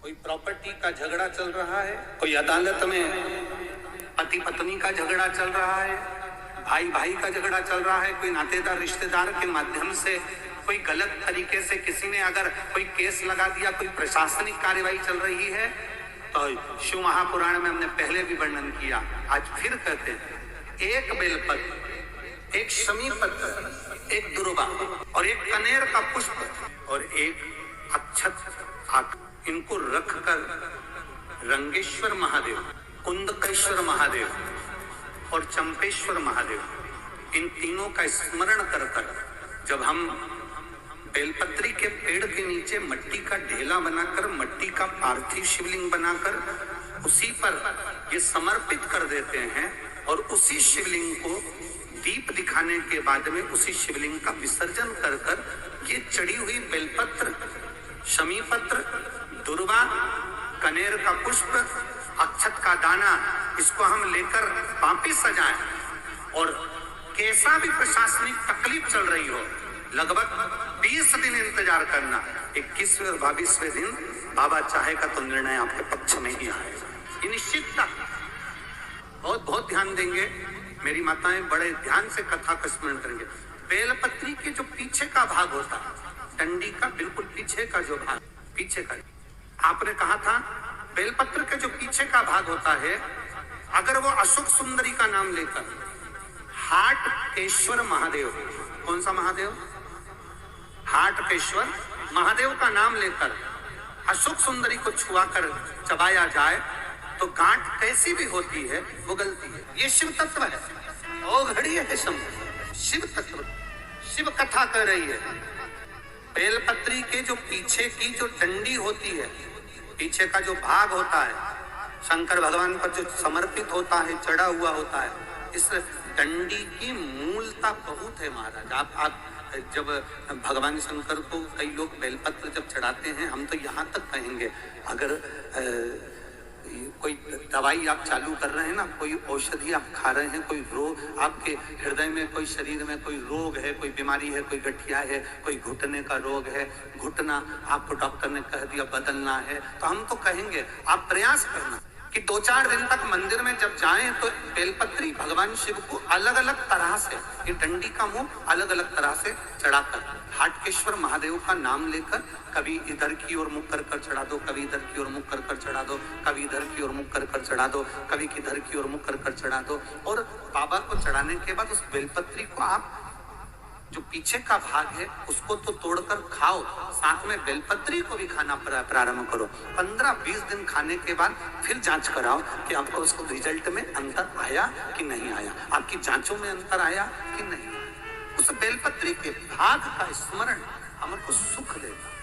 कोई प्रॉपर्टी का झगड़ा चल रहा है, कोई अदालत में पति पत्नी का झगड़ा चल रहा है, भाई भाई का झगड़ा चल रहा है, कोई नातेदार रिश्तेदार के माध्यम से कोई गलत तरीके से किसी ने अगर कोई केस लगा दिया, कोई प्रशासनिक कार्यवाही चल रही है, तो शिव महापुराण में हमने पहले भी वर्णन किया, आज फिर कहते हैं, एक बेलपत्र, एक शमी पत्र, एक दुर्वा और एक कनेर का पुष्प और एक अक्षत, इनको रखकर रंगेश्वर महादेव, कुंदकेश्वर महादेव और चंपेश्वर महादेव, इन तीनों का स्मरण कर कर जब हम बेलपत्री के पेड़ के नीचे मट्टी का ढेला बनाकर, मट्टी का पार्थिव शिवलिंग बनाकर उसी पर ये समर्पित कर देते हैं और उसी शिवलिंग को दीप दिखाने के बाद में उसी शिवलिंग का विसर्जन कर कर ये चढ़ी हुई बेलपत्र, शमी पत्र, दुर्वा, कनेर का पुष्प, अक्षत का दाना, इसको हम लेकर वापिस सजाएं और कैसा भी प्रशासनिक तकलीफ चल रही हो, लगभग 20 दिन इंतजार करना, 21वें और 22वें दिन बाबा चाहेगा तो निर्णय आपके पक्ष में ही आएगा। ये निश्चितता बहुत बहुत ध्यान देंगे, मेरी माताएं बड़े ध्यान से कथा का स्मरण करेंगे। बेलपत्री के जो पीछे का भाग होता है, डंडी का बिल्कुल पीछे का जो भाग, पीछे का, आपने कहा था बेलपत्र के जो पीछे का भाग होता है, अगर वो अशोक सुंदरी का नाम लेकर हाटकेश्वर महादेव, कौन सा महादेव? हाटकेश्वर महादेव का नाम लेकर अशोक सुंदरी को छुआकर चबाया जाए तो गांठ कैसी भी होती है वो गलती है। ये शिव तत्व है, औघड़ी है शिव तत्व, शिव कथा कह रही है। बेलपत्री के जो पीछे की जो डंडी होती है, पीछे का जो भाग होता है, शंकर भगवान पर जो समर्पित होता है, चढ़ा हुआ होता है, इस डंडी की मूलता बहुत है महाराज। आप जब भगवान शंकर को कई लोग बेलपत्र जब चढ़ाते हैं, हम तो यहाँ तक कहेंगे, अगर कोई दवाई आप चालू कर रहे हैं ना, कोई औषधि आप खा रहे हैं, कोई रोग आपके हृदय में, कोई शरीर में कोई रोग है, कोई बीमारी है, कोई गठिया है, कोई घुटने का रोग है, घुटना आपको डॉक्टर ने कह दिया बदलना है, तो हम तो कहेंगे आप प्रयास करना कि 2-4 दिन तक मंदिर में जब जाएं तो बेलपत्री भगवान शिव को अलग अलग तरह से, ये डंडी का मुंह अलग अलग तरह से चढ़ाकर हाटकेश्वर महादेव का नाम लेकर कभी इधर की ओर मुख कर कर चढ़ा दो, कभी इधर की ओर मुख कर कर चढ़ा दो, कभी इधर की ओर मुख कर कर चढ़ा दो, कभी किधर की ओर मुख कर कर चढ़ा दो, और बाबा को चढ़ाने के बाद उस बेलपत्री को आप जो पीछे का भाग है उसको तो तोड़कर खाओ, साथ में बेलपत्री को भी खाना प्रारंभ करो। 15-20 दिन खाने के बाद फिर जांच कराओ कि आपको उसको रिजल्ट में अंतर आया कि नहीं आया, आपकी जांचों में अंतर आया कि नहीं। उस बेलपत्री के भाग का स्मरण हमको सुख देगा।